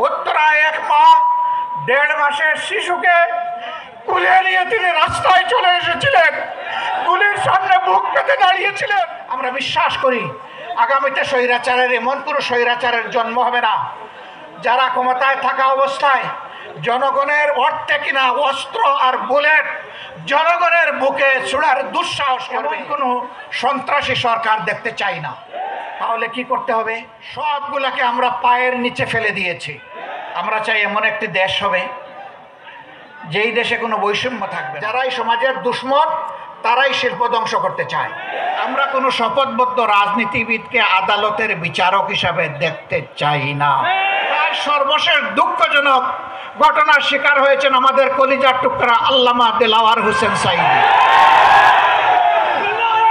উত্তরায় এক মা 1.5 মাসের শিশুকে কুলে নিয়ে তিনি রাস্তায় চলে এসেছিলেন, গুলির সামনে বুক পেতে দাঁড়িয়েছিলেন। আমরা বিশ্বাস করি আগামীতে স্বৈরাচারের এমন কোনো স্বৈরাচারের জন্ম হবে না যারা ক্ষমতায় থাকা অবস্থায় জনগণের অর্থে কিনা অস্ত্র আর বুলেট জনগণের বুকে ছোড়ার দুঃসাহস করবে। কোনো সন্ত্রাসী সরকার দেখতে চাই না। তাহলে কি করতে হবে? সবগুলোকে আমরা পায়ের নিচে ফেলে দিয়েছি। আমরা চাই এমন একটি দেশ হবে যেই দেশে কোনো বৈষম্য থাকবে। যারাই সমাজের দুশ্মন তারাই শিল্প ধ্বংস করতে চায়। আমরা কোনো শপথবদ্ধ রাজনীতিবিদকে আদালতের বিচারক হিসাবে দেখতে চাই না। তার সর্বশেষ দুঃখজনক ঘটনার শিকার হয়েছেন আমাদের কলিজার টুকরা আল্লামা দেলাওয়ার হোসেন সাঈদী।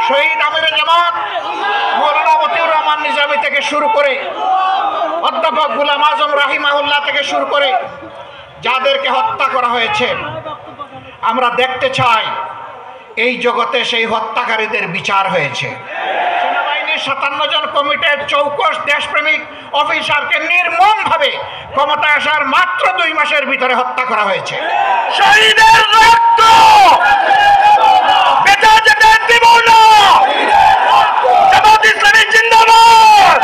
শহীদ আমিরে জামাত মৌলানা মতিউর রহমান নিজামী থেকে শুরু করে অধ্যাপক গোলাম আজম রাহিমাহুল্লাহ থেকে শুরু করে যাদেরকে হত্যা করা হয়েছে, আমরা দেখতে চাই এই জগতে সেই হত্যাকারীদের বিচার হয়েছে। সেনাবাহিনীর 57 জন কমিটির চৌকস দেশপ্রেমিক অফিসারকে নির্মমভাবে ক্ষমতায় আসার মাত্র 2 মাসের ভিতরে হত্যা করা হয়েছে। শহীদের রক্ত বেঁচে যেতে দিব না। জামাত ইসলামী জিন্দাবাদ।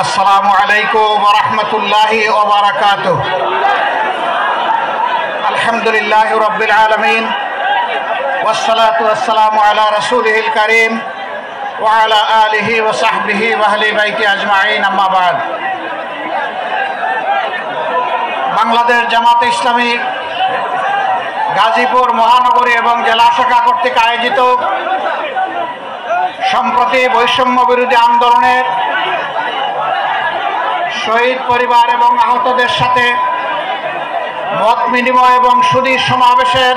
আসসালামু আলাইকুম ওয়া রাহমাতুল্লাহি ওয়া বারাকাতুহু। আলহামদুলিল্লাহি রাব্বিল আলামিন ওয়াস সালাতু ওয়াস সালামু আলা রাসূলিহিল কারীম ওয়া আলা আলিহি ওয়া সাহবিহি ওয়া আহলি বাইতি আজমাইন, আম্মা বাদ। বাংলাদেশ জামাতে ইসলামী গাজীপুর মহানগরী এবং জেলা শাখা কর্তৃক আয়োজিত সম্প্রতি বৈষম্য বিরোধী আন্দোলনের শহীদ পরিবার এবং আহতদের সাথে মত বিনিময় এবং সুধী সমাবেশের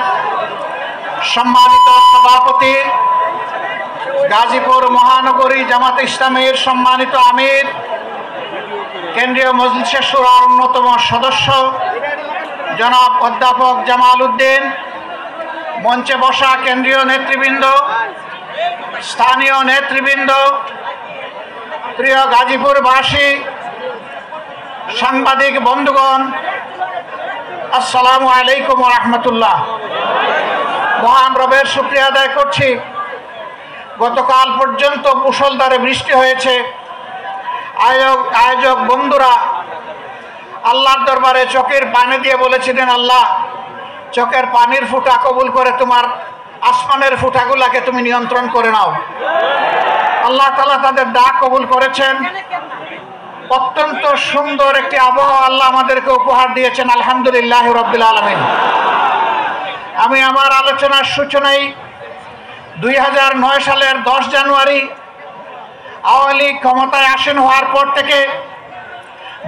সম্মানিত সভাপতি, গাজীপুর মহানগরী জামাত ইসলামীর সম্মানিত আমির, কেন্দ্রীয় মজলিসে শুরার অন্যতম সদস্য জনাব অধ্যাপক জামাল উদ্দিন, মঞ্চে বসা কেন্দ্রীয় নেতৃবৃন্দ, স্থানীয় নেতৃবৃন্দ, প্রিয় গাজীপুরবাসী, সাংবাদিক বন্ধুগণ, আসসালামু আলাইকুম ওয়া রাহমাতুল্লাহ। মহান রবের শুকরিয়া আদায় করছি, গতকাল পর্যন্ত মুষলধারে বৃষ্টি হয়েছে। আয়োজক বন্ধুরা আল্লাহর দরবারে চোখের পানি দিয়ে বলেছিলেন, আল্লাহ চোখের পানির ফুটা কবুল করে তোমার আসমানের ফুটাগুলাকে তুমি নিয়ন্ত্রণ করে নাও। আল্লাহ তাআলা তাদের ডাক কবুল করেছেন। অত্যন্ত সুন্দর একটি আবহাওয়া আল্লাহ আমাদেরকে উপহার দিয়েছেন, আলহামদুলিল্লাহ রাব্বিল আলামিন। আমি আমার আলোচনার সূচনায় 2009 সালের 10 জানুয়ারি আওয়ামী লীগ ক্ষমতায় আসীন হওয়ার পর থেকে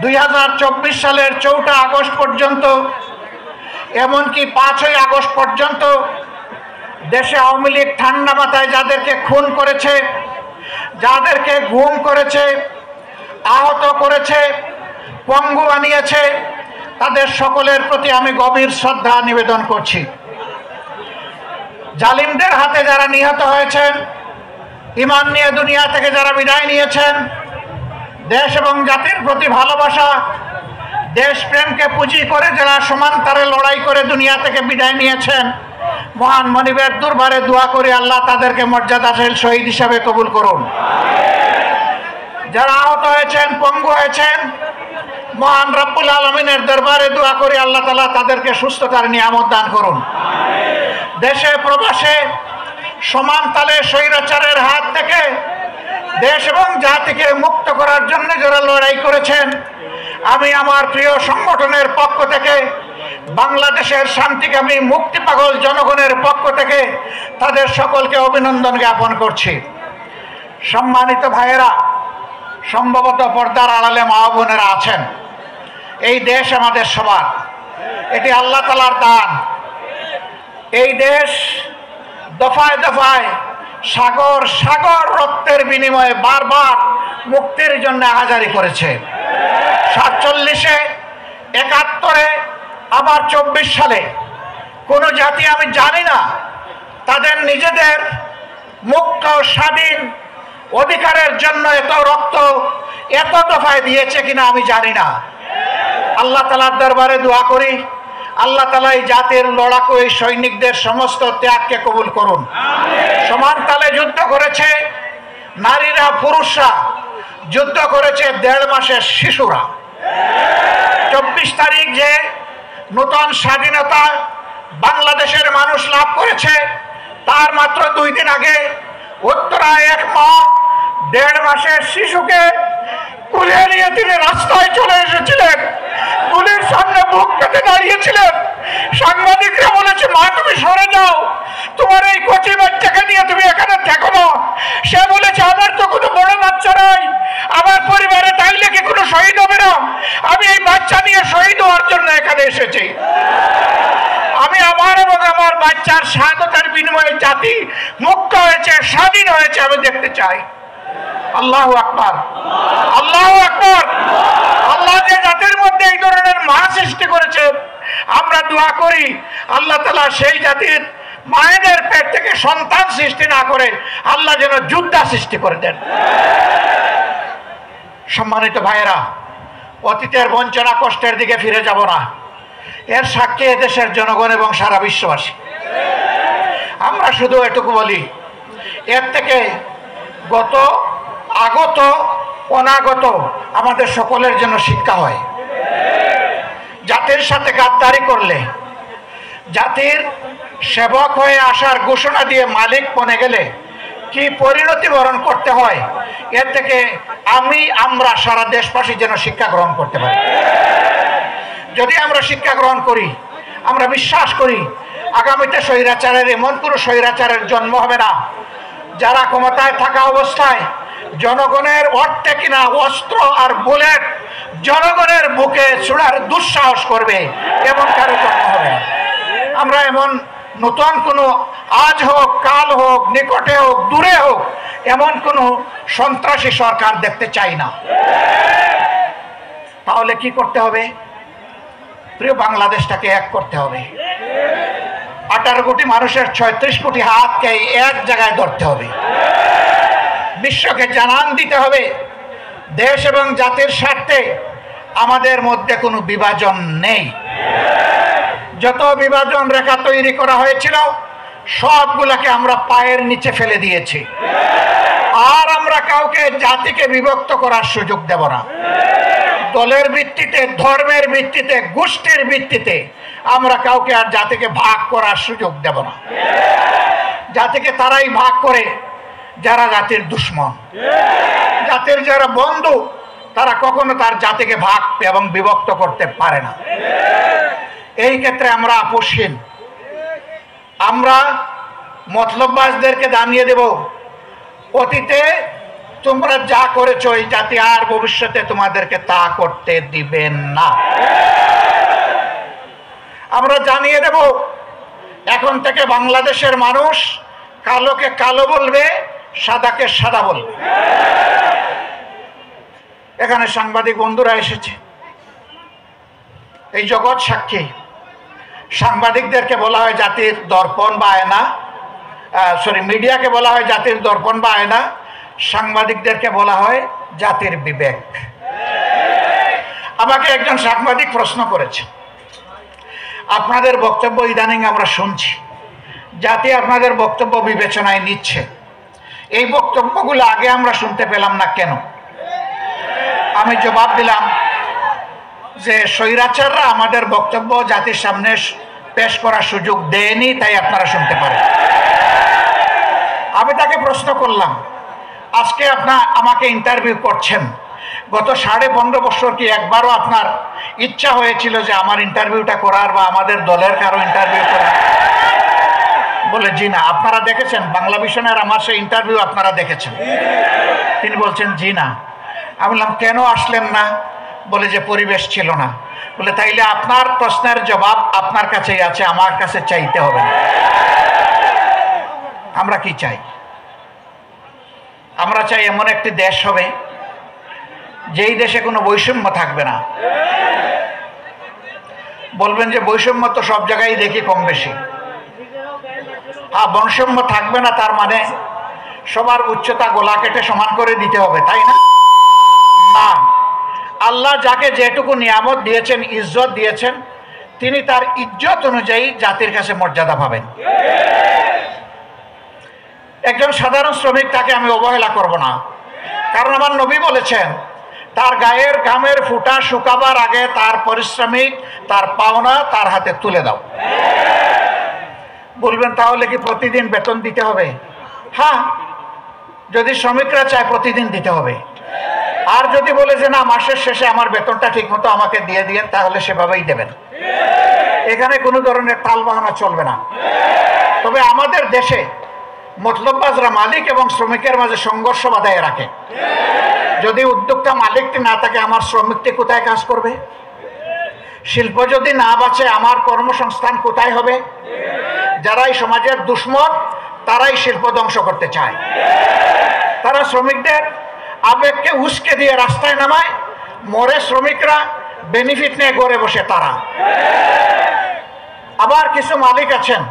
2024 সালের 4 আগস্ট পর্যন্ত, এমনকি 5ই আগস্ট পর্যন্ত দেশে আওয়ামী লীগ ঠান্ডা মাথায় যাদেরকে খুন করেছে, যাদেরকে গুম করেছে, আহত করেছে, পঙ্গু বানিয়েছে, তাদের সকলের প্রতি আমি গভীর শ্রদ্ধা নিবেদন করছি। জালিমদের হাতে যারা নিহত হয়েছেন, ঈমান নিয়ে দুনিয়া থেকে যারা বিদায় নিয়েছেন, দেশ এবং জাতির প্রতি ভালোবাসা, দেশপ্রেমকে পুঁজি করে যারা সমান্তরে লড়াই করে দুনিয়া থেকে বিদায় নিয়েছেন, মহান মনিবের দরবারে দোয়া করি আল্লাহ তাদেরকে মর্যাদাশীল শহীদ হিসাবে কবুল করুন। যারা আহত হয়েছেন, পঙ্গু হয়েছেন, মহান রব্বুল আলামিনের দরবারে দোয়া করি আল্লাহ তাআলা তাদেরকে সুস্থতার নিয়ামত দান করুন। দেশে প্রবাসে সমান তালে স্বৈরাচারের হাত থেকে দেশ এবং জাতিকে মুক্ত করার জন্য যারা লড়াই করেছেন, আমি আমার প্রিয় সংগঠনের পক্ষ থেকে, বাংলাদেশের শান্তিকামী মুক্তি পাগল জনগণের পক্ষ থেকে তাদের সকলকে অভিনন্দন জ্ঞাপন করছি। সম্মানিত ভাইয়েরা, সম্ভবত পর্দার আড়ালে মা বোনেরা আছেন, এই দেশ আমাদের সবার, এটি আল্লাহ তাআলার দান। এই দেশ দফায় দফায় সাগর সাগর রক্তের বিনিময়ে বারবার মুক্তির জন্য আহাজারি করেছে। 47-এ, 71-এ, আবার 24 সালে কোন জাতি আমি জানি না তাদের নিজেদের মুক্ত স্বাধীন অধিকারের জন্য এত রক্ত এত দফায় দিয়েছে কিনা আমি জানি না। আল্লাহ তাআলার দরবারে দোয়া করি, আল্লাহ তাআলা এই জাতির লড়াকু এই সৈনিকদের সমস্ত ত্যাগকে কবুল করুন। সমান তালে যুদ্ধ করেছে নারীরা, পুরুষরা, যুদ্ধ করেছে 1.5 মাসের শিশুরা। 24 তারিখ যে নতুন স্বাধীনতা বাংলাদেশের মানুষ লাভ করেছে, তার মাত্র 2 দিন আগে উত্তরায় এক মা 1.5 মাসের শিশুকে কুলে নিয়ে তিনি রাস্তায় চলে এসেছিলেন, গুলির সামনে বুক পেতে দাঁড়িয়েছিলেন। সাংবাদিকরা বলেছে, মা তুমি সরে যাও, তোমার এই কচি বাচ্চাকে নিয়ে তুমি এখানে থেকো না। সে বলেছে, আমার তো কোনো বড় বাচ্চা নাই, আমার পরিবারে তাইলে কি কোনো শহীদ হবে না? আমি এই বাচ্চা নিয়ে শহীদ হওয়ার জন্য এখানে এসেছি। আমি আমার এবং আমার বাচ্চার স্বাধীনতার বিনিময়ে জাতি মুক্ত হয়েছে, স্বাধীন হয়েছে, আমি দেখতে চাই। আল্লাহু আকবার, আল্লাহু আকবার। আল্লাহ যে জাতির মধ্যে এই ধরনের মা সৃষ্টি করেছে, আমরা দোয়া করি আল্লাহ তাআলা সেই জাতির মায়েদের পেট থেকে সন্তান সৃষ্টি না করে আল্লাহ যেন যোদ্ধা সৃষ্টি করে দেন। সম্মানিত ভাইয়েরা, অতীতের বঞ্চনা কষ্টের দিকে ফিরে যাব না, এর সাক্ষী দেশের জনগণ এবং সারা বিশ্ববাসী। আমরা শুধু এটুকু বলি, এর থেকে আগত অনাগত আমাদের সকলের জন্য শিক্ষা হয়। জাতির সাথে গাদ্দারি করলে, জাতির সেবক হয়ে আসার ঘোষণা দিয়ে মালিক বনে গেলে কি পরিণতি বরণ করতে হয়, এর থেকে আমরা সারা দেশবাসী যেন শিক্ষা গ্রহণ করতে পারি। যদি আমরা শিক্ষা গ্রহণ করি, আমরা বিশ্বাস করি আগামীতে স্বৈরাচারের এমন কোনো স্বৈরাচারের জন্ম হবে না যারা ক্ষমতায় থাকা অবস্থায় জনগণের অর্থে কিনা অস্ত্র আর বুলেট জনগণের বুকে ছোড়ার দুঃসাহস করবে, এমন কারো জন্ম হবে না। আমরা এমন নতুন কোনো, আজ হোক কাল হোক নিকটে হোক দূরে হোক, এমন কোনো সন্ত্রাসী সরকার দেখতে চাই না। তাহলে কি করতে হবে? প্রিয় বাংলাদেশটাকে এক করতে হবে। 18 কোটি মানুষের 36 কোটি হাতকে এক জায়গায় ধরতে হবে। বিশ্বকে জানান দিতে হবে দেশ এবং জাতির স্বার্থে আমাদের মধ্যে কোনো বিভাজন নেই। যত বিভাজন রেখা তৈরি করা হয়েছিল সবগুলোকে আমরা পায়ের নিচে ফেলে দিয়েছি। আর আমরা কাউকে জাতিকে বিভক্ত করার সুযোগ দেব না। দলের ভিত্তিতে, ধর্মের ভিত্তিতে, গোষ্ঠীর ভিত্তিতে আমরা কাউকে আর জাতিকে ভাগ করার সুযোগ দেব না। জাতিকে তারাই ভাগ করে যারা জাতির দুশ্মন। জাতির যারা বন্ধু তারা কখনো তার জাতিকে ভাগ এবং বিভক্ত করতে পারে না। এই ক্ষেত্রে আমরা আপোষহীন। আমরা মতলববাজদেরকে জানিয়ে দেব, অতীতে তোমরা যা করেছো এই জাতি আর ভবিষ্যতে তোমাদেরকে তা করতে দিবেন না। আমরা জানিয়ে দেব, এখন থেকে বাংলাদেশের মানুষ কালোকে কালো বলবে, সাদাকে সাদা বলবে। এখানে সাংবাদিক বন্ধুরা এসেছে, এই জগৎ সাক্ষী। সাংবাদিকদেরকে বলা হয় জাতির দর্পণ বা আয়না, মিডিয়াকে বলা হয় জাতির দর্পণ বা আয়না, সাংবাদিকদেরকে বলা হয় জাতির বিবেক। আমাকে একজন সাংবাদিক প্রশ্ন করেছে, আপনাদের বক্তব্য ইদানিং আমরা শুনছি, জাতি আপনাদের বক্তব্য বিবেচনায় নিচ্ছে, এই বক্তব্যগুলো আগে আমরা শুনতে পেলাম না কেন? আমি জবাব দিলাম যে স্বৈরাচাররা আমাদের বক্তব্য জাতির সামনে পেশ করার সুযোগ দেয়নি, তাই আপনারা শুনতে পারেন। আমি তাকে প্রশ্ন করলাম, আজকে আমাকে ইন্টারভিউ করছেন, গত 15.5 বছর কি একবারও আপনার ইচ্ছা হয়েছিল যে আমার ইন্টারভিউটা করার বা আমাদের দলের কারো ইন্টারভিউ করার? বলে জি না। আপনারা দেখেছেন বাংলা ভিশনের আমার সেই ইন্টারভিউ? আপনারা দেখেছেন? তিনি বলছেন জি না। আমি বললাম কেন আসলেন না? বলে যে পরিবেশ ছিল না। বলে তাইলে আপনার প্রশ্নের জবাব আপনার কাছেই আছে, আমার কাছে চাইতে হবে না। আমরা কি চাই? আমরা চাই এমন একটি দেশ হবে যেই দেশে কোনো বৈষম্য থাকবে না। বলবেন যে বৈষম্য তো সব জায়গায় দেখি কম বেশি। বৈষম্য থাকবে না তার মানে সবার উচ্চতা গলা কেটে সমান করে দিতে হবে, তাই না? না, আল্লাহ যাকে যেটুকু নিয়ামত দিয়েছেন, ইজ্জত দিয়েছেন, তিনি তার ইজ্জত অনুযায়ী জাতির কাছে মর্যাদা পাবেন। একজন সাধারণ শ্রমিক, তাকে আমি অবহেলা করব না, কারণ আমার নবী বলেছেন তার গায়ের ঘামের ফুটা শুকাবার আগে তার পারিশ্রমিক, তার পাওনা তার হাতে তুলে দাও। বলবেন তাহলে কি প্রতিদিন বেতন দিতে হবে? হ্যাঁ, যদি শ্রমিকরা চায় প্রতিদিন দিতে হবে। আর যদি বলে যে না, মাসের শেষে আমার বেতনটা ঠিক মতো আমাকে দিয়ে দিয়েন, তাহলে সেভাবেই দেবেন। এখানে কোনো ধরনের টাল বাহানা চলবে না। তবে আমাদের দেশে মতলববাজরা মালিক এবং শ্রমিকের মাঝে সংঘর্ষ বাধায় রাখে। যদি উদ্যোক্তা মালিকটি না থাকে, আমার শ্রমিকটি কোথায় কাজ করবে? শিল্প যদি না বাঁচে, আমার কর্মসংস্থান কোথায় হবে? যারা এই সমাজের দুশ্মন, তারাই শিল্প ধ্বংস করতে চায়। তারা শ্রমিকদের আবেগকে উস্কে দিয়ে রাস্তায় নামায়, মরে শ্রমিকরা, বেনিফিট নিয়ে গড়ে বসে তারা। আবার কিছু মালিক আছেন,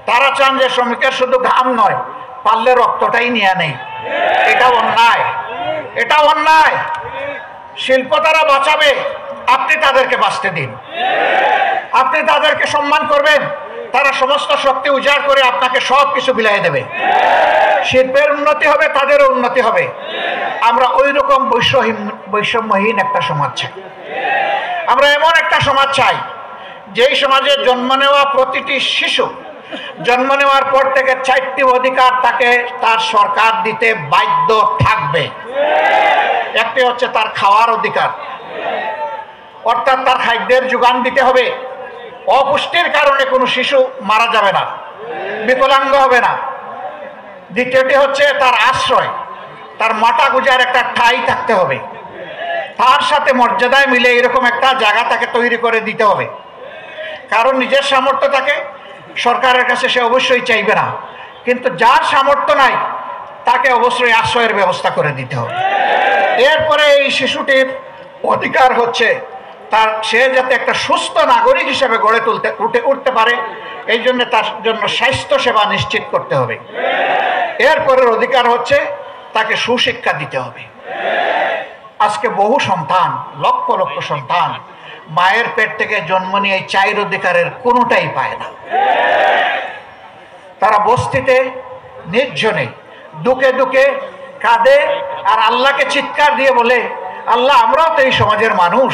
তারা চান যে শ্রমিকের শুধু ঘাম নয়, পারলে রক্তটাই নিয়ে নেই। এটা অন্যায়, এটা অন্যায়। শিল্প তারা বাঁচাবে, আপনি তাদেরকে বাঁচতে দিন। আপনি তাদেরকে সম্মান করবেন, তারা সমস্ত শক্তি উজাড় করে আপনাকে সব কিছু বিলাই দেবে। শিল্পের উন্নতি হবে, তাদেরও উন্নতি হবে। আমরা ওই রকম বৈষম্যহীন একটা সমাজ চাই। আমরা এমন একটা সমাজ চাই যেই সমাজে জন্ম নেওয়া প্রতিটি শিশু জন্ম নেওয়ার পর থেকে 4টি অধিকার তাকে তার সরকার দিতে বাধ্য থাকবে। একটি হচ্ছে তার খাওয়ার অধিকার, অর্থাৎ তার খাদ্যের যোগান দিতে হবে। অপুষ্টির কারণে কোনো শিশু মারা যাবে না, বিকলাঙ্গ হবে না। দ্বিতীয়টি হচ্ছে তার আশ্রয়, তার মাথা গুজার একটা ঠাঁই থাকতে হবে। তার সাথে মর্যাদায় মিলে এরকম একটা জায়গা তাকে তৈরি করে দিতে হবে। কারণ নিজের সামর্থ্য থাকে, সরকারের কাছে সে অবশ্যই চাইবে না, কিন্তু যার সামর্থ্য নাই তাকে অবশ্যই আশ্রয়ের ব্যবস্থা করে দিতে হবে। এরপরে এই শিশুটির অধিকার হচ্ছে সে যাতে একটা সুস্থ নাগরিক হিসেবে গড়ে উঠতে পারে, এই জন্য তার জন্য স্বাস্থ্য সেবা নিশ্চিত করতে হবে। এরপরের অধিকার হচ্ছে তাকে সুশিক্ষা দিতে হবে। আজকে বহু সন্তান, লক্ষ লক্ষ সন্তান মায়ের পেট থেকে জন্ম নিয়ে এই 4 অধিকারের কোনোটাই পায় না। তারা বস্তিতে নির্জনে দুকে দুকে কাঁদে আর আল্লাহকে চিৎকার দিয়ে বলে, আল্লাহ, আমরাও তো এই সমাজের মানুষ,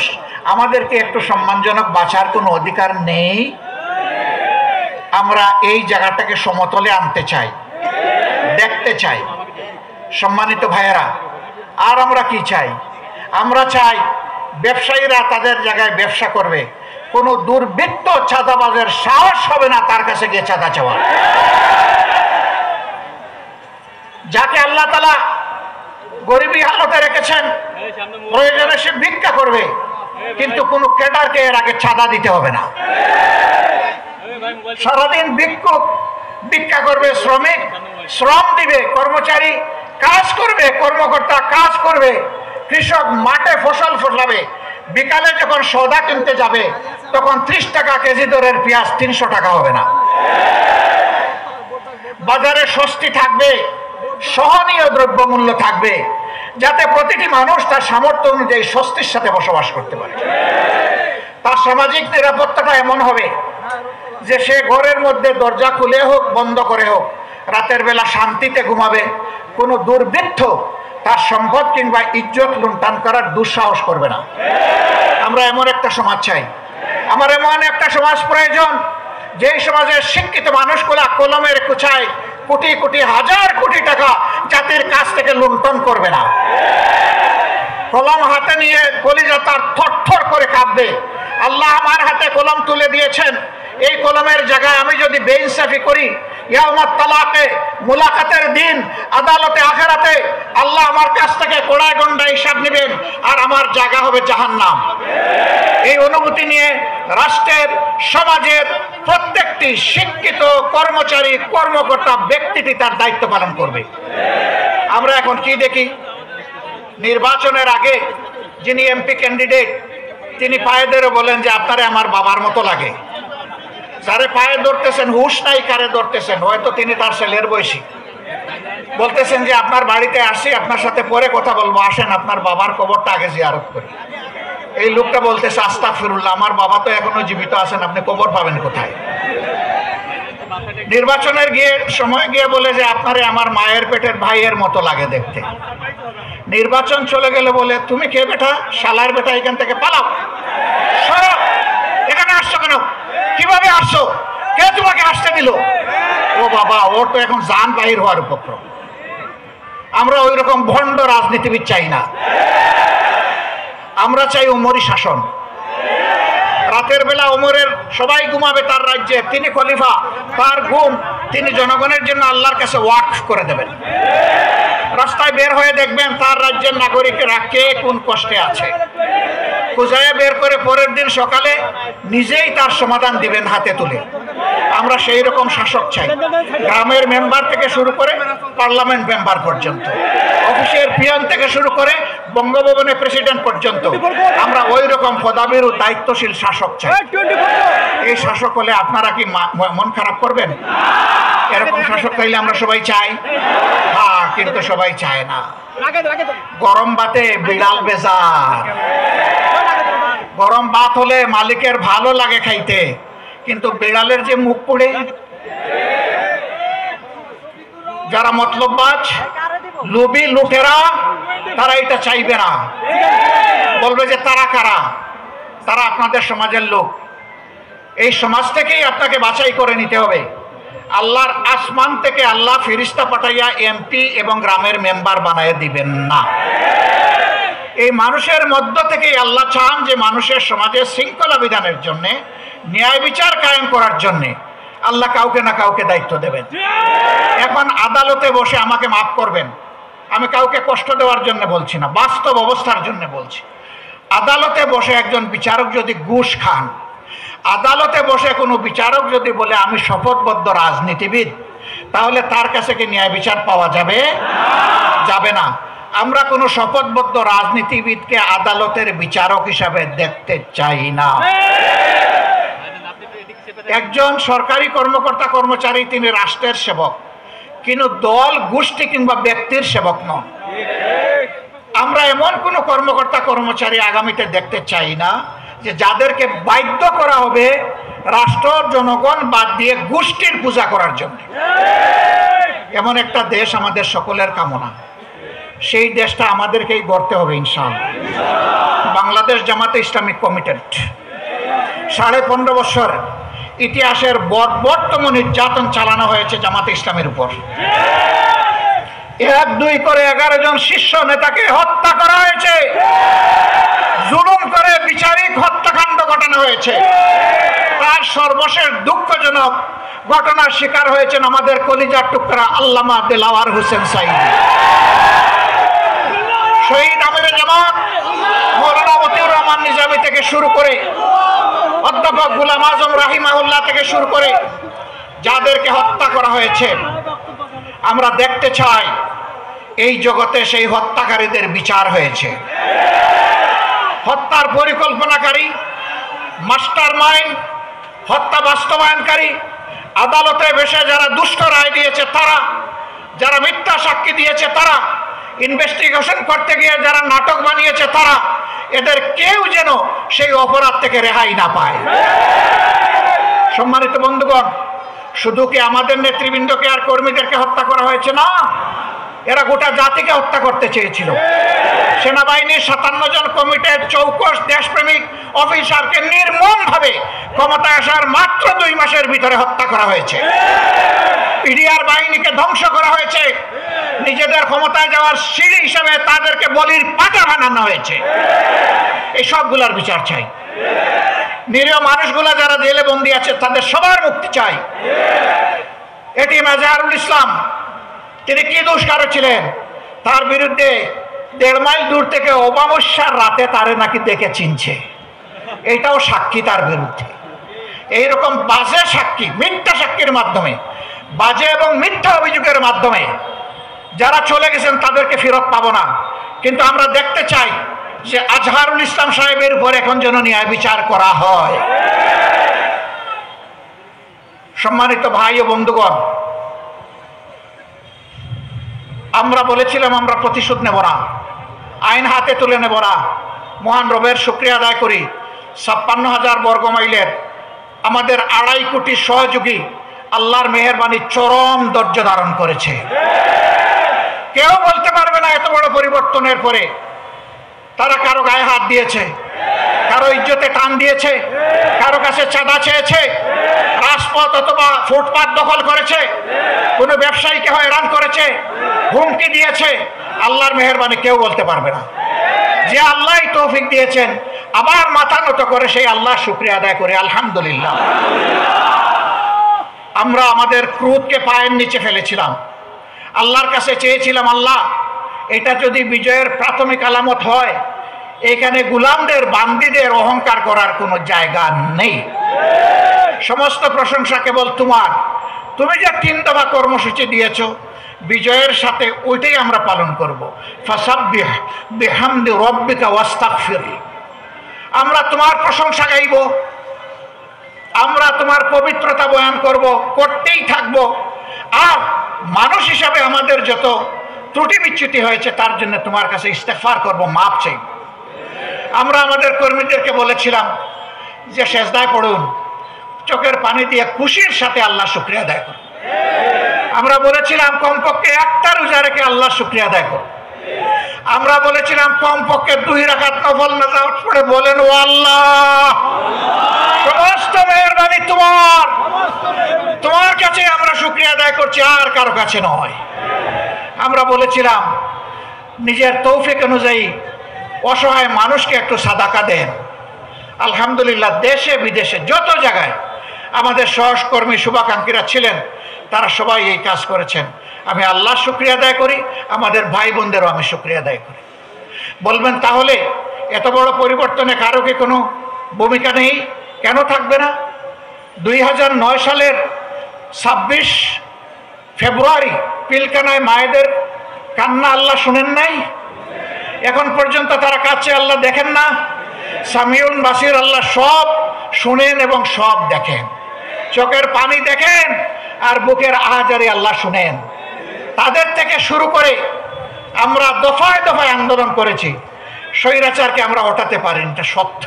আমাদেরকে একটু সম্মানজনক বাঁচার কোনো অধিকার নেই। আমরা এই জায়গাটাকে সমতলে আনতে চাই, দেখতে চাই। সম্মানিত ভাইয়েরা, আর আমরা কি চাই? আমরা চাই ব্যবসায়ীরা তাদের জায়গায় ব্যবসা করবে, কোনো দুর্বৃত্ত চাঁদাবাজের সাহস হবে না তার কাছে গিয়ে চাঁদা চাওয়া। যাকে আল্লাহ তাআলা গরিবী হালতে রেখেছেন, প্রয়োজনে সে ভিক্ষা করবে, কিন্তু কোনো ক্রেতারকে এর আগে চাঁদা দিতে হবে না। সারাদিন ভিক্ষুক ভিক্ষা করবে, শ্রমিক শ্রম দিবে, কর্মচারী কাজ করবে, কর্মকর্তা কাজ করবে, কৃষক মাঠে ফসল ফলাবে, বিকালে যখন সওদা কিনতে যাবে তখন 30 টাকা কেজি দরের পেঁয়াজ 300 টাকা হবে না। বাজারে স্বস্তি থাকবে, সহনীয় দ্রব্যমূল্য থাকবে, যাতে প্রতিটি মানুষ তার সামর্থ্য অনুযায়ী স্বস্তির সাথে বসবাস করতে পারে। তার সামাজিক নিরাপত্তাটা এমন হবে যে সে ঘরের মধ্যে দরজা খুলে হোক বন্ধ করে হোক রাতের বেলা শান্তিতে ঘুমাবে। কোনো দুর্বৃত্ত তার সম্পদ কিংবা ইজ্জত লুণ্ঠন করার দুঃসাহস করবে না। আমরা এমন একটা সমাজ চাই। আমার এমন একটা সমাজ প্রয়োজন যেই সমাজের শিক্ষিত মানুষগুলা কলমের কুচায় কোটি কোটি হাজার কোটি টাকা জাতির কাছ থেকে লুণ্ঠন করবে না। কলম হাতে নিয়ে কলিজা তার থরথর করে কাঁপবে। আল্লাহ আমার হাতে কলম তুলে দিয়েছেন, এই কলমের জায়গায় আমি যদি বেইনসাফি করি, ইয়াউমাত তালাকে, মুলাকাতের দিন, আদালতে আখিরাতে আল্লাহ আমার কাছ থেকে সঙ্গে কোড়ায় গন্ডা হিসাব নেবেন, আর আমার জায়গা হবে জাহান্নাম। এই অনুভূতি নিয়ে রাষ্ট্রের, সমাজের প্রত্যেকটি শিক্ষিত কর্মচারী, কর্মকর্তা, ব্যক্তিটি তার দায়িত্ব পালন করবে। আমরা এখন কি দেখি, নির্বাচনের আগে যিনি এমপি ক্যান্ডিডেট তিনি পায়ে ধরে বলেন যে আপনারে আমার বাবার মতো লাগে। যারে পায়ে ধরতেছেন হুশ নাই কারে ধরতেছেন, হয়তো তিনি তার ছেলের বয়সী। বলতেছেন যে আপনার বাড়িতে আসি, আপনার সাথে পরে কথা বলবো, আসেন আপনার বাবার কবরটা আগে জিয়ারত করি। এই লোকটা বলতেছে আস্তাগফিরুল্লাহ, আমার বাবা তো এখনো জীবিত আছেন, আপনি কবর পাবেন কোথায়? নির্বাচনের সময় গিয়ে বলে যে আপনারে আমার মায়ের পেটের ভাইয়ের মতো লাগে দেখতে। নির্বাচন চলে গেলে বলে তুমি কে বেটা, শালার বেটা, এখান থেকে পালাও, সরো, এখানে আসছো কেন, কিভাবে আসছো, কে তোমাকে আসতে দিল? ও বাবা, ওর তো এখন জান বাহির হওয়ার উপক্রম। আমরা ওই রকম ভণ্ড রাজনীতিবিদ চাই না, আমরা চাই ওমরি শাসন। রাতের বেলা ওমরের সবাই ঘুমাবে তার রাজ্যে, তিনি খলিফা, তার ঘুম তিনি জনগণের জন্য আল্লাহর কাছে ওয়াকফ করে দেবেন। রাস্তায় বের হয়ে দেখবেন তার রাজ্যের নাগরিকরা কে কোন কষ্টে আছে, খুঁজে বের করে পরের দিন সকালে নিজেই তার সমাধান দিবেন হাতে তুলে। আমরা সেই রকম শাসক চাই, গ্রামের মেম্বার থেকে শুরু করে পার্লামেন্ট মেম্বার পর্যন্ত, অফিসের পিয়ন থেকে শুরু করে বঙ্গভবনের প্রেসিডেন্ট পর্যন্ত আমরা ওই রকম পদাবির দায়িত্বশীল শাসক চাই। এই শাসক হলে আপনারা কি মন খারাপ করবেন? এরকম শাসক চাইলে আমরা সবাই চাই, হ্যাঁ, কিন্তু সবাই চায় না। গরম ভাতে বিড়াল বেজার। গরম ভাত হলে মালিকের ভালো লাগে খাইতে, কিন্তু বিড়ালের যে মুখ পুড়ে, যারা মতলববাজ, লোভী লুটেরা, তারা এটা চাইবে না, বলবে যে তারা কারা, তারা আপনাদের সমাজের লোক। এই সমাজ থেকেই আপনাকে বাছাই করে নিতে হবে। আল্লাহর আসমান থেকে আল্লাহ ফেরেশতা পাঠাইয়া এমপি এবং গ্রামের মেম্বার বানাইয়া দিবেন না। এই মানুষের মধ্য থেকেই আল্লাহ চান যে মানুষের সমাজের শৃঙ্খলা বিধানের জন্যে, ন্যায় বিচার কায়েম করার জন্যে আল্লাহ কাউকে না কাউকে দায়িত্ব দেবেন। এখন আদালতে বসে, আমাকে মাফ করবেন, আমি কাউকে কষ্ট দেওয়ার জন্য বলছি না, বাস্তব অবস্থার জন্য বলছি। আদালতে বসে একজন বিচারক যদি ঘুষ খান, আদালতে বসে কোনো বিচারক যদি বলে আমি শপথবদ্ধ রাজনীতিবিদ, তাহলে তার কাছে কি ন্যায় বিচার পাওয়া যাবে? যাবে না। আমরা কোনো শপথবদ্ধ রাজনীতিবিদকে আদালতের বিচারক হিসাবে দেখতে চাই না। একজন সরকারি কর্মকর্তা কর্মচারী তিনি রাষ্ট্রের সেবক, কিন্তু দল, গোষ্ঠী কিংবা ব্যক্তির সেবক নন। আমরা এমন কোনো কর্মকর্তা কর্মচারী আগামীতে দেখতে চাই না যে যাদেরকে বাধ্য করা হবে রাষ্ট্র, জনগণ বাদ দিয়ে গোষ্ঠীর পূজা করার জন্য। এমন একটা দেশ আমাদের সকলের কামনা, সেই দেশটা আমাদেরকেই গড়তে হবে ইনশাআল্লাহ। বাংলাদেশ জামাতে ইসলামিক কমিটেড 15.5 বছর ইতিহাসের বর্বরতম নির্যাতন চালানো হয়েছে জামাতে ইসলামের উপর। 1-2 করে 11 জন শীর্ষ নেতাকে হত্যা করা হয়েছে, জুলুম করে বিচারিক হত্যাকাণ্ড ঘটানো হয়েছে। তার সর্বশেষ দুঃখজনক ঘটনার শিকার হয়েছেন আমাদের কলিজার টুকরা আল্লামা দেলাওয়ার হোসেন সাঈদী। শহীদ আমিরে জামাত মওলানা মতিউর রহমান নিজামী থেকে শুরু করে অধ্যাপক গোলাম আজম রাহিমাহুল্লাহ থেকে শুরু করে যাদেরকে হত্যা করা হয়েছে, আমরা দেখতে চাই এই জগতে সেই হত্যাকারীদের বিচার হয়েছে। হত্যার পরিকল্পনাকারী, মাস্টার মাইন্ড, হত্যা বাস্তবায়নকারী, আদালতে বসে যারা দুষ্ট রায় দিয়েছে তারা, যারা মিথ্যা সাক্ষী দিয়েছে তারা, ইনভেস্টিগেশন করতে গিয়ে যারা নাটক বানিয়েছে তারা, এদের কেউ যেন সেই অপরাধ থেকে রেহাই না পায়। সম্মানিত বন্ধুগণ, শুধু কি আমাদের নেতৃবৃন্দকে আর কর্মীদেরকে হত্যা করা হয়েছে না, এরা গোটা জাতিকে হত্যা করতে চেয়েছিল। সেনাবাহিনীর 57 জন কমিটেড চৌকস দেশপ্রেমিক অফিসারকে নির্মমভাবে ক্ষমতায় আসার মাত্র 2 মাসের ভিতরে হত্যা করা হয়েছে। পিডিআর বাহিনীকে ধ্বংস করা হয়েছে, নিজেদের ক্ষমতায় যাওয়ার সিঁড়ি হিসাবে তাদেরকে বলির পাতা বানানো হয়েছে। এই সবগুলার বিচার চাই। নিরীহ মানুষগুলা যারা জেলে বন্দী আছে তাদের সবার মুক্তি চাই। এটি মেজহারুল ইসলাম, তিনি কি দোষ করেছিলেন, তার বিরুদ্ধে 1.5 মাইল দূর থেকে অমাবস্যার রাতে তারে নাকি দেখে চিনছে, এটাও সাক্ষী তার বিরুদ্ধে। এইরকম বাজে সাক্ষী, মিথ্যা সাক্ষীর মাধ্যমে, বাজে এবং মিথ্যা অভিযোগের মাধ্যমে যারা চলে গেছেন তাদেরকে ফেরত পাবো না। কিন্তু আমরা দেখতে চাই যে আজহারুল ইসলাম সাহেবের উপর এখন যেন ন্যায় বিচার করা হয়। সম্মানিত ভাই ও বন্ধুগণ, আমরা বলেছিলাম আমরা প্রতিশোধ নেব না, আইন হাতে তুলে নেব না। মহান রবের শুকরিয়া আদায় করি, 56,000 বর্গমাইলের আমাদের 2.5 কোটি সহযোগী আল্লাহর মেহেরবানি চরম ধৈর্য ধারণ করেছে। কেউ বলতে পারবে না এত বড় পরিবর্তনের পরে তারা কারো গায়ে হাত দিয়েছে, কারো ইজ্জতে টান দিয়েছে, কারো কাছে চাঁদা চেয়েছে, রাজপথ অথবা ফুটপাত দখল করেছে, কোনো ব্যবসায়ীকে হয়রান করেছে, হুমকি দিয়েছে। আল্লাহর মেহেরবানি কেউ বলতে পারবে না। যে আল্লাহ তৌফিক দিয়েছেন, আবার মাথা নত করে সেই আল্লাহর শুকরিয়া আদায় করে আলহামদুলিল্লাহ। আমরা আমাদের ক্রোধকে পায়ের নিচে ফেলেছিলাম, আল্লাহর কাছে চেয়েছিলাম, আল্লাহ এটা যদি বিজয়ের প্রাথমিক আলামত হয়, এখানে গোলামদের বান্দীদের অহংকার করার কোনো জায়গা নেই। সমস্ত প্রশংসা কেবল তোমার। তুমি যে 3 দফা কর্মসূচি দিয়েছ, বিজয়ের সাথে ওইটাই আমরা পালন করব। ফাসাব্বিহ বিহামদি রাব্বিকা ওয়াস্তাগফির। আমরা তোমার প্রশংসা গাইব, আমরা তোমার পবিত্রতা বয়ান করব, করতেই থাকব। আর মানুষ হিসাবে আমাদের যত ত্রুটি বিচ্যুতি হয়েছে তার জন্য তোমার কাছে ইস্তেগফার করব, মাপ চাই। আমরা আমাদের কর্মীদেরকে বলেছিলাম যে সেজদায় পড়ুন, চোখের পানি দিয়ে খুশির সাথে আল্লাহ শুকরিয়া আদায় করুন। আমরা বলেছিলাম কমপক্ষে 1টা রোজা রেখে আল্লাহ শুকরিয়া আদায় করুন। আমরা বলেছিলাম কমপক্ষে 2 রাকাত নফল নামাজ পড়ে বলেন, ও আল্লাহ সমস্ত মেহেরবানি তোমার, তোমার কাছে আমরা শুকরিয়া আদায় করছি, আর কারো কাছে নয়। আমরা বলেছিলাম নিজের তৌফিক অনুযায়ী অসহায় মানুষকে একটু সাদাকা দেন। আলহামদুলিল্লাহ, দেশে বিদেশে যত জায়গায় আমাদের সহকর্মী শুভাকাঙ্ক্ষীরা ছিলেন তারা সবাই এই কাজ করেছেন। আমি আল্লাহর শুকরিয়া আদায় করি, আমাদের ভাই বোনদেরও আমি শুকরিয়া আদায় করি। বলবেন তাহলে এত বড় পরিবর্তনে কারো কি কোনো ভূমিকা নেই? কেন থাকবে না? 2009 সালের 26 ফেব্রুয়ারি পিলখানায় মায়েদের কান্না আল্লাহ শুনেন নাই? এখন পর্যন্ত তারা কাছে আল্লাহ দেখেন না? সামিউল বাসির, আল্লাহ সব শুনেন এবং সব দেখেন। চোখের পানি দেখেন আর বুকের আহাজারি আল্লাহ শুনেন। তাদের থেকে শুরু করে আমরা দফায় দফায় আন্দোলন করেছি, স্বৈরাচারকে আমরা হটাতে পারিনি, এটা সত্য।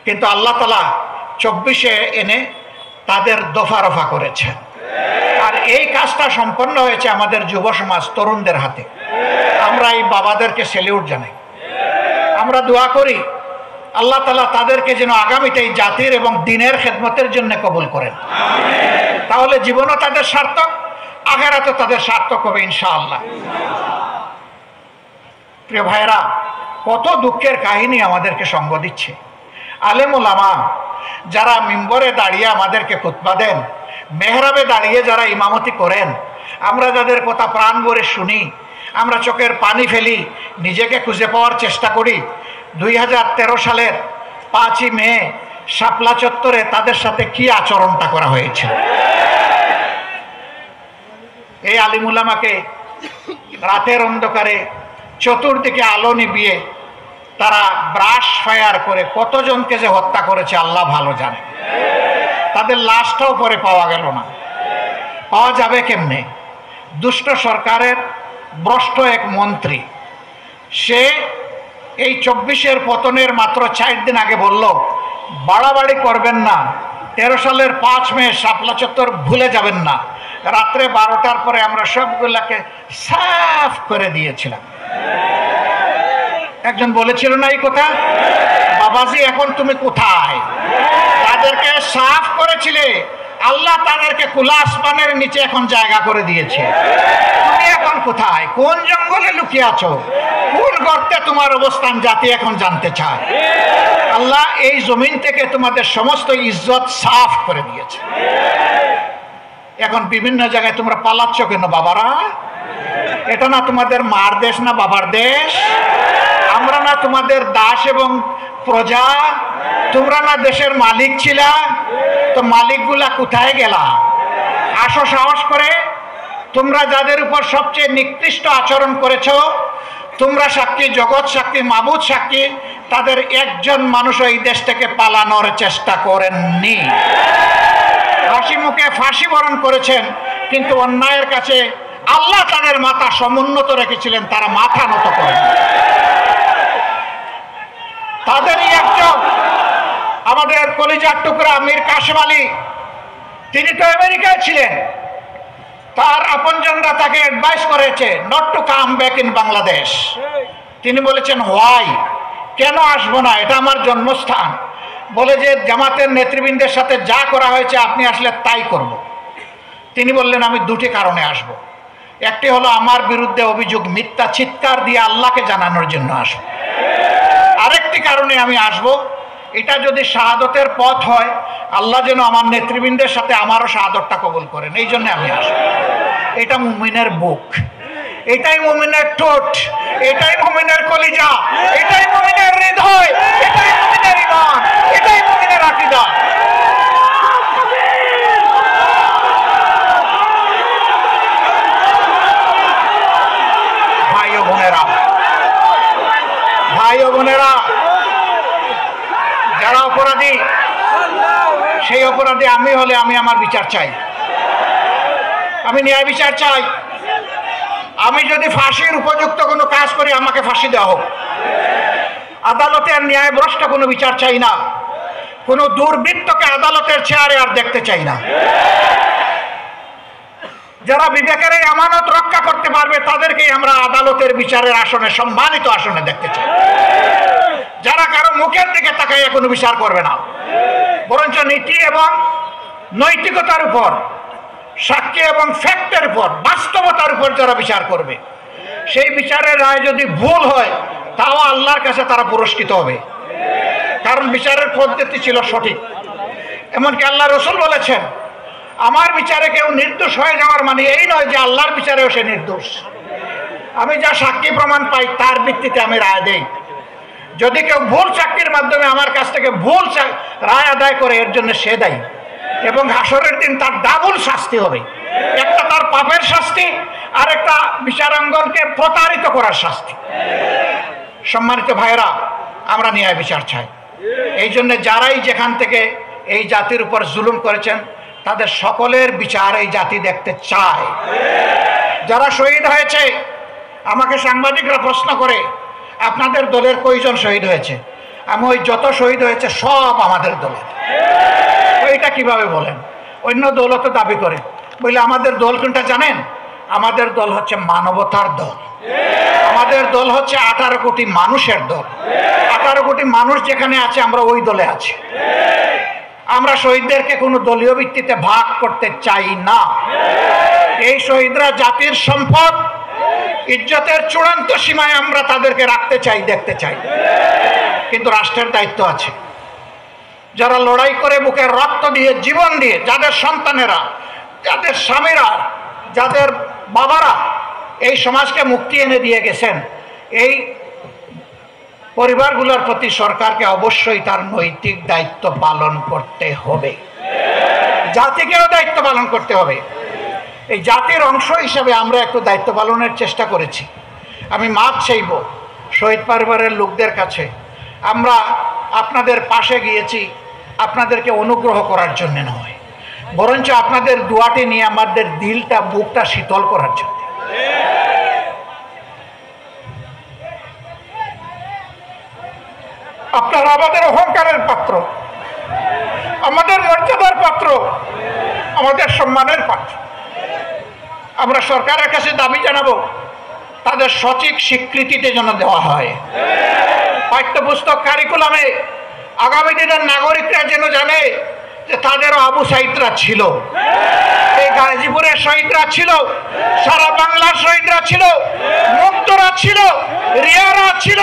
কিন্তু আল্লাহ তাআলা 24-এ এনে তাদের দফা রফা করেছেন। আর এই কাজটা সম্পন্ন হয়েছে আমাদের যুব সমাজ, তরুণদের হাতে। আমরা এই বাবাদেরকে সেলিউট জানাই। আমরা দোয়া করি আল্লাহ তাআলা তাদেরকে যেন আগামীতে এই জাতির এবং দ্বীনের খেদমতের জন্য কবুল করেন। তাহলে জীবনও তাদের সার্থক, আখিরাতও তাদের সার্থক হবে ইনশাআল্লাহ। প্রিয় ভাইরা, কত দুঃখের কাহিনী আমাদেরকে সঙ্গ দিচ্ছে। আলেম ওলামা যারা মিম্বরে দাঁড়িয়ে আমাদেরকে খুতবা দেন, মেহরাবে দাঁড়িয়ে যারা ইমামতি করেন, আমরা যাদের কথা প্রাণ ভরে শুনি, আমরা চোখের পানি ফেলি, নিজেকে খুঁজে পাওয়ার চেষ্টা করি। 2013 সালের 5ই মে শাপলা চত্বরে তাদের সাথে কি আচরণটা করা হয়েছিল। এই আলিম উলামাকে রাতের অন্ধকারে চতুর্দিকে আলো নিভিয়ে তারা ব্রাশ ফায়ার করে কতজনকে যে হত্যা করেছে আল্লাহ ভালো জানে। তাদের লাশটাও পরে পাওয়া গেল না। পাওয়া যাবে কেমনে? দুষ্ট সরকারের ভ্রষ্ট এক মন্ত্রী, সে এই 24-এর পতনের মাত্র 4 দিন আগে বলল বাড়াবাড়ি করবেন না, 13 সালের 5 মে শাপলা চত্বর ভুলে যাবেন না। রাত্রে 12টার পরে আমরা সবগুলাকে সাফ করে দিয়েছিলাম। একজন বলেছিল না এই কথা, বাবাজি এখন তুমি কোথায়? তাদেরকে সাফ করেছিলে, আল্লাহ তাদেরকে খোলা আসমানের নিচে এখন জায়গা করে দিয়েছে। তুমি এখন কোথায়? কোন জঙ্গলে লুকিয়ে আছো? কোন গর্তে তোমার অবস্থান জাতি এখন জানতে চায়। আল্লাহ এই জমিন থেকে তোমাদের সমস্ত ইজ্জত সাফ করে দিয়েছে। এখন বিভিন্ন জায়গায় তোমরা পালাচ্ছ কেন বাবারা? এটা না তোমাদের মার দেশ না বাবার দেশ? আমরা না তোমাদের দাস এবং প্রজা? তোমরা না দেশের মালিক ছিলা? তো মালিকগুলা কোথায় গেলা? আসো সাহস করে। তোমরা যাদের উপর সবচেয়ে নিকৃষ্ট আচরণ করেছো, তোমরা সাক্ষী, জগৎ সাক্ষী, মাবুদ সাক্ষী, তাদের একজন মানুষ এই দেশ থেকে পালানোর চেষ্টা করেননি। হাসি মুখে ফাঁসি বরণ করেছেন, কিন্তু অন্যায়ের কাছে আল্লাহ তাদের মাথা সমুন্নত রেখেছিলেন, তারা মাথা নত করেন। তাদেরই একজন আমাদের কলিজার টুকরা মীর কাসেম আলী, তিনি তো আমেরিকায় ছিলেন। তার আপনজনরা তাকে অ্যাডভাইস করেছে not to come back in Bangladesh. তিনি বলেছেন হোয়াই, কেন আসবো না, এটা আমার জন্মস্থান। বলে যে জামাতের নেতৃবৃন্দের সাথে যা করা হয়েছে আপনি আসলে তাই করব। তিনি বললেন আমি দুটি কারণে আসব। একটি হলো আমার বিরুদ্ধে অভিযোগ মিথ্যা, চিৎকার দিয়ে আল্লাহকে জানানোর জন্য আসব। আরেকটি কারণে আমি আসব, এটা যদি শাহাদতের পথ হয়, আল্লাহ যেন আমার নেতৃবৃন্দের সাথে আমারও শাহাদতটা কবুল করেন, এই জন্য আমি আসব। এটা মুমিনের বুক, এটাই মুমিনের ঠোঁট, এটাই মুমিনের কলিজা, এটাই মুমিনের হৃদয়, এটাই মুমিনের ঈমান, এটাই মুমিনের আকীদা। ভাই ও বোনেরা, যারা অপরাধী, সেই অপরাধী আমি হলে আমি আমার বিচার চাই, আমি ন্যায় বিচার চাই। আমি যদি ফাঁসির উপযুক্ত কোনো কাজ করি, আমাকে ফাঁসি দেওয়া হোক। আদালতের ন্যায়ভ্রষ্ট কোনো বিচার চাই না, কোনো দুর্বৃত্তকে আদালতের চেয়ারে আর দেখতে চাই না। যারা বিবেকের এই আমানত রক্ষা করতে পারবে, তাদেরকেই আমরা আদালতের বিচারের আসনে, সম্মানিত আসনে দেখতে চাই। যারা কারো মুখের দিকে তাকাইয়া কোনো বিচার করবে না, বরঞ্চ নীতি এবং নৈতিকতার উপর, সাক্ষী এবং ফ্যাক্টের উপর, বাস্তবতার উপর যারা বিচার করবে, সেই বিচারের রায় যদি ভুল হয়, তাও আল্লাহর কাছে তারা পুরস্কৃত হবে, কারণ বিচারের পদ্ধতি ছিল সঠিক। এমনকি আল্লাহ রসুল বলেছেন, আমার বিচারে কেউ নির্দোষ হয়ে যাওয়ার মানে এই নয় যে আল্লাহর বিচারেও সে নির্দোষ। আমি যা সাক্ষী প্রমাণ পাই তার ভিত্তিতে আমি রায় দেই। যদি কেউ ভুল সাক্ষীর মাধ্যমে আমার কাছ থেকে ভুল রায় আদায় করে, এর জন্য সে দায়ী, এবং হাসরের দিন তার ডাবল শাস্তি হবে। একটা তার পাপের শাস্তি, আর একটা বিচারাঙ্গনকে প্রতারিত করার শাস্তি। সম্মানিত ভাইয়েরা, আমরা ন্যায় বিচার চাই। এই জন্য যারাই যেখান থেকে এই জাতির উপর জুলুম করেছেন, তাদের সকলের বিচার এই জাতি দেখতে চায়। যারা শহীদ হয়েছে, আমাকে সাংবাদিকরা প্রশ্ন করে আপনাদের দলের কয়জন শহীদ হয়েছে? আমি ওই যত শহীদ হয়েছে সব আমাদের দলের। এটা কিভাবে বলেন? অন্য দলও তো দাবি করে। বলে আমাদের দল কোনটা জানেন? আমাদের দল হচ্ছে মানবতার দল। আমাদের দল হচ্ছে 18 কোটি মানুষের দল। 18 কোটি মানুষ যেখানে আছে, আমরা ওই দলে আছি। আমরা শহীদদেরকে কোনো দলীয় ভিত্তিতে ভাগ করতে চাই না। এই শহীদরা জাতির সম্পদ, ইজ্জতের চূড়ান্ত সীমায় আমরা তাদেরকে রাখতে চাই, দেখতে চাই। কিন্তু রাষ্ট্রের দায়িত্ব আছে। যারা লড়াই করে বুকের রক্ত দিয়ে, জীবন দিয়ে, যাদের সন্তানেরা, যাদের স্বামীরা, যাদের বাবারা এই সমাজকে মুক্তি এনে দিয়ে গেছেন, এই পরিবারগুলোর প্রতি সরকারকে অবশ্যই তার নৈতিক দায়িত্ব পালন করতে হবে। জাতিকেও দায়িত্ব পালন করতে হবে। এই জাতির অংশ হিসেবে আমরা একটু দায়িত্ব পালনের চেষ্টা করেছি। আমি মাপ চাইব শহীদ পরিবারের লোকদের কাছে। আমরা আপনাদের পাশে গিয়েছি আপনাদেরকে অনুগ্রহ করার জন্য নয়, বরঞ্চ আপনাদের দোয়াটি নিয়ে আমাদের দিলটা, বুকটা শীতল করার জন্য। আপনারা আমাদের অহংকারের পাত্র, আমাদের মর্যাদার পাত্র, আমাদের সম্মানের পাত্র। আমরা সরকারের কাছে দাবি জানাবো, তাদের সঠিক স্বীকৃতিতে যেন দেওয়া হয়। পাঠ্যপুস্তক কারিকুলামে আগামী দিনের নাগরিকরা যেন জানে যে তাদেরও আবু সাইদরা ছিল, এই গাজীপুরের শহীদরা ছিল, সারা বাংলার শহীদরা ছিল, মুক্তরা ছিল, রিয়ারা ছিল,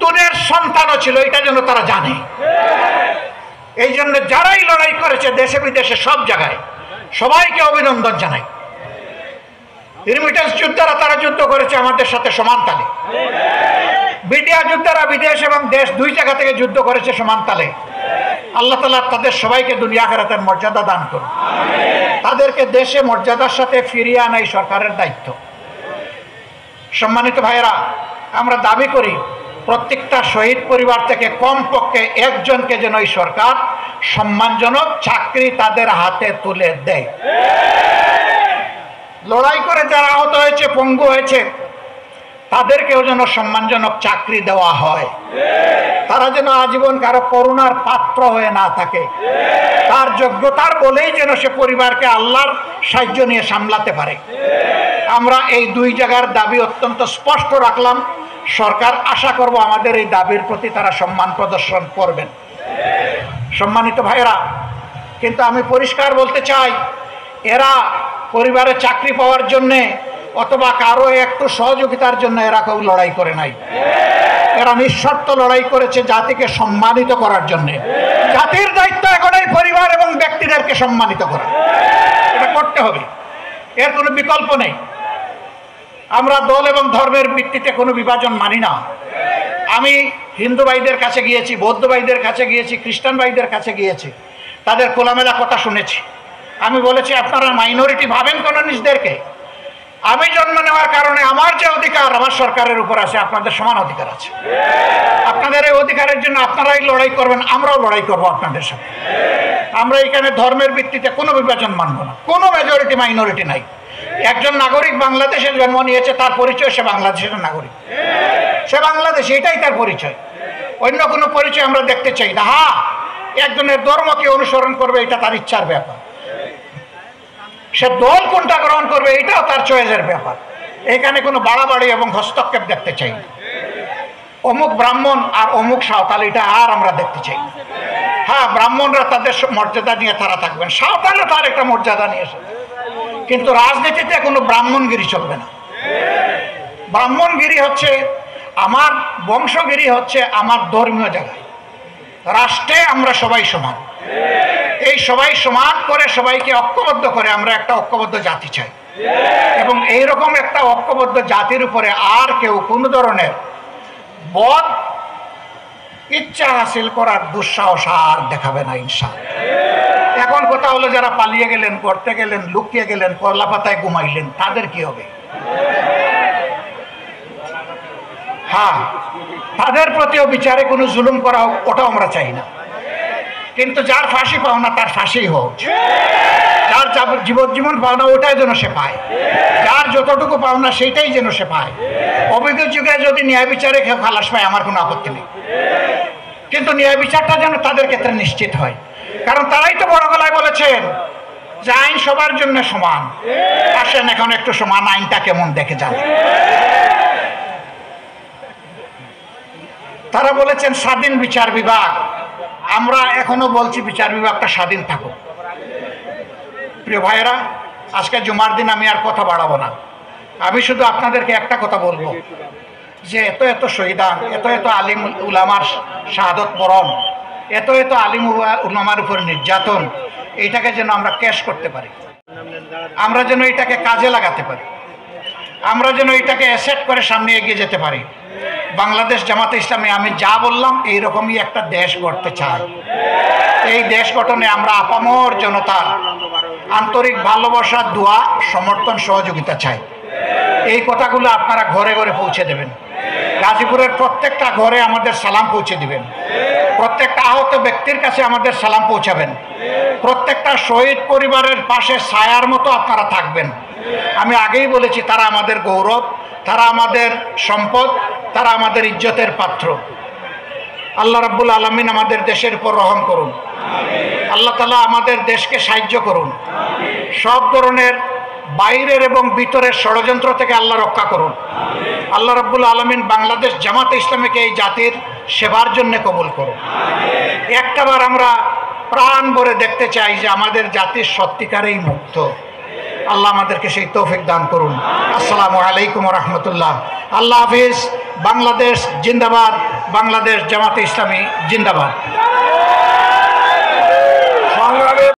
দুনের সন্তানও ছিল। এটা যেন তারা জানে। এই জন্য যারাই লড়াই করেছে দেশে বিদেশে সব জায়গায়, সবাইকে অভিনন্দন জানাই। রিমিটেন্স যোদ্ধারা তারা যুদ্ধ করেছে আমাদের সাথে সমান তালে। বিডিআ যোদ্ধারা বিদেশ এবং দেশ দুই জায়গা থেকে যুদ্ধ করেছে সমান তালে। আল্লাহ তাআলা তাদের সবাইকে দুনিয়া আখিরাতের মর্যাদা দান করুন। তাদেরকে দেশে মর্যাদার সাথে ফিরিয়ে আনাই সরকারের দায়িত্ব। সম্মানিত ভাইয়েরা, আমরা দাবি করি প্রত্যেকটা শহীদ পরিবার থেকে কমপক্ষে একজনকে যেন এই সরকার সম্মানজনক চাকরি তাদের হাতে তুলে দেয়। লড়াই করে যারা আহত হয়েছে, পঙ্গু হয়েছে, তাদেরকেও যেন সম্মানজনক চাকরি দেওয়া হয়। তারা যেন আজীবন কারো করুণার পাত্র হয়ে না থাকে। তার যোগ্যতার বলেই যেন সে পরিবারকে আল্লাহর সাহায্য নিয়ে সামলাতে পারে। আমরা এই দুই জায়গার দাবি অত্যন্ত স্পষ্ট রাখলাম। সরকার আশা করব আমাদের এই দাবির প্রতি তারা সম্মান প্রদর্শন করবেন। সম্মানিত ভাইয়েরা, কিন্তু আমি পরিষ্কার বলতে চাই, এরা পরিবারে চাকরি পাওয়ার জন্যে অথবা কারো একটু সহযোগিতার জন্য এরা কেউ লড়াই করে নাই। এরা নিঃস্বার্থ লড়াই করেছে জাতিকে সম্মানিত করার জন্য। জাতির দায়িত্ব এখন এই পরিবার এবং ব্যক্তিদেরকে সম্মানিত করা, এটা করতে হবে, এর কোনো বিকল্প নেই। আমরা দল এবং ধর্মের ভিত্তিতে কোনো বিভাজন মানি না। আমি হিন্দু ভাইদের কাছে গিয়েছি, বৌদ্ধ ভাইদের কাছে গিয়েছি, খ্রিস্টান ভাইদের কাছে গিয়েছি, তাদের খোলামেলা কথা শুনেছি। আমি বলেছি, আপনারা মাইনরিটি ভাবেন কোনো নিজদেরকে? আমি জন্ম নেওয়ার কারণে আমার যে অধিকার আমার সরকারের উপর আছে, আপনাদের সমান অধিকার আছে। আপনাদের এই অধিকারের জন্য আপনারাই লড়াই করবেন, আমরাও লড়াই করবো আপনাদের সাথে। আমরা এখানে ধর্মের ভিত্তিতে কোনো বিভাজন মানব না। কোনো মেজরিটি মাইনরিটি নাই। একজন নাগরিক বাংলাদেশে জন্ম নিয়েছে, তার পরিচয় সে বাংলাদেশের নাগরিক, সে বাংলাদেশ, এটাই তার পরিচয়। অন্য কোনো পরিচয় আমরা দেখতে চাই না। হ্যাঁ, একজনের ধর্মকে অনুসরণ করবে, এটা তার ইচ্ছার ব্যাপার। সে দল কোনটা গ্রহণ করবে, এটাও তার চয়েসের ব্যাপার। এখানে কোনো বাড়াবাড়ি এবং হস্তক্ষেপ দেখতে চাই না। অমুক ব্রাহ্মণ আর অমুক সাঁওতাল, এটা আর আমরা দেখতে চাই না। হ্যাঁ, ব্রাহ্মণরা তাদের মর্যাদা নিয়ে তারা থাকবেন, সাঁওতালও তার একটা মর্যাদা নিয়ে এসে, কিন্তু রাজনীতিতে কোনো ব্রাহ্মণগিরি চলবে না। ব্রাহ্মণগিরি হচ্ছে আমার বংশগিরি, হচ্ছে আমার ধর্মীয় জায়গায়। রাষ্ট্রে আমরা সবাই সমান। এই সবাই সমান করে সবাইকে ঐক্যবদ্ধ করে আমরা একটা ঐক্যবদ্ধ জাতি চাই। এবং এইরকম একটা ঐক্যবদ্ধ জাতির উপরে আর কেউ কোনো ধরনের বদ ইচ্ছা হাসিল করার দুঃসাহস আর দেখাবে না ইনশাআল্লাহ। এখন কথা হলো, যারা পালিয়ে গেলেন, করতে গেলেন, লুকিয়ে গেলেন, কলা পাতায় ঘুমাইলেন, তাদের কি হবে? হ্যাঁ, তাদের প্রতিও বিচারে কোনো জুলুম করা হোক, ওটাও আমরা চাই না। কিন্তু যার ফাঁসি পাওনা তার ফাঁসি হোক, যার জীবন পাওনা ওটাই যেন সে পায়, যার যতটুকু পাওনা সেইটাই যেন সে পায়। অবৈধ যুগে যদি ন্যায় বিচারে কেউ খালাস পায়, আমার কোনো আপত্তি নেই, কিন্তু ন্যায় বিচারটা যেন তাদের ক্ষেত্রে নিশ্চিত হয়। কারণ তারাই তো বড় গলায় বলেছেন যে আইন সবার জন্য সমান। আসেন এখন একটু সমান আইনটা কেমন দেখে যান। তারা বলেছেন স্বাধীন বিচার বিভাগ। আমরা এখনো বলছি বিচার বিভাগটা স্বাধীন থাকুক। প্রিয় ভাইয়েরা, আজকে জুমার দিন আমি আর কথা বাড়াবো না। আমি শুধু আপনাদেরকে একটা কথা বলবো, যে এত এত শহীদান, এত এত আলিম উলামার শাহাদত বরণ, এত এত আলিম উলামার উপর নির্যাতন, এইটাকে যেন আমরা ক্যাশ করতে পারি, আমরা যেন এটাকে কাজে লাগাতে পারি, আমরা যেন এটাকে অ্যাসেট করে সামনে এগিয়ে যেতে পারি। বাংলাদেশ জামাতে ইসলামী, আমি যা বললাম, এইরকমই একটা দেশ গড়তে চাই। এই দেশ গঠনে আমরা আপামর জনতার আন্তরিক ভালোবাসা, দোয়া, সমর্থন, সহযোগিতা চাই। এই কথাগুলো আপনারা ঘরে ঘরে পৌঁছে দেবেন। গাজীপুরের প্রত্যেকটা ঘরে আমাদের সালাম পৌঁছে দিবেন। প্রত্যেকটা আহত ব্যক্তির কাছে আমাদের সালাম পৌঁছাবেন। প্রত্যেকটা শহীদ পরিবারের পাশে ছায়ার মতো আপনারা থাকবেন। আমি আগেই বলেছি, তারা আমাদের গৌরব, তারা আমাদের সম্পদ, তারা আমাদের ইজ্জতের পাত্র। আল্লাহ রাব্বুল আলামিন আমাদের দেশের উপর রহম করুন। আল্লাহ তাআলা আমাদের দেশকে সাহায্য করুন। সব ধরনের বাইরের এবং ভিতরের ষড়যন্ত্র থেকে আল্লাহ রক্ষা করুন। আল্লাহ রাব্বুল আলামিন বাংলাদেশ জামাতে ইসলামীকে এই জাতির সেবার জন্য কবুল করুন। একটাবার আমরা প্রাণ ভরে দেখতে চাই যে আমাদের জাতির সত্যিকারেই মুক্ত। আল্লাহ আমাদেরকে সেই তৌফিক দান করুন। আসসালামু আলাইকুম ওয়া রাহমাতুল্লাহ। আল্লাহ হাফিজ। বাংলাদেশ জিন্দাবাদ। বাংলাদেশ জামাতে ইসলামী জিন্দাবাদ।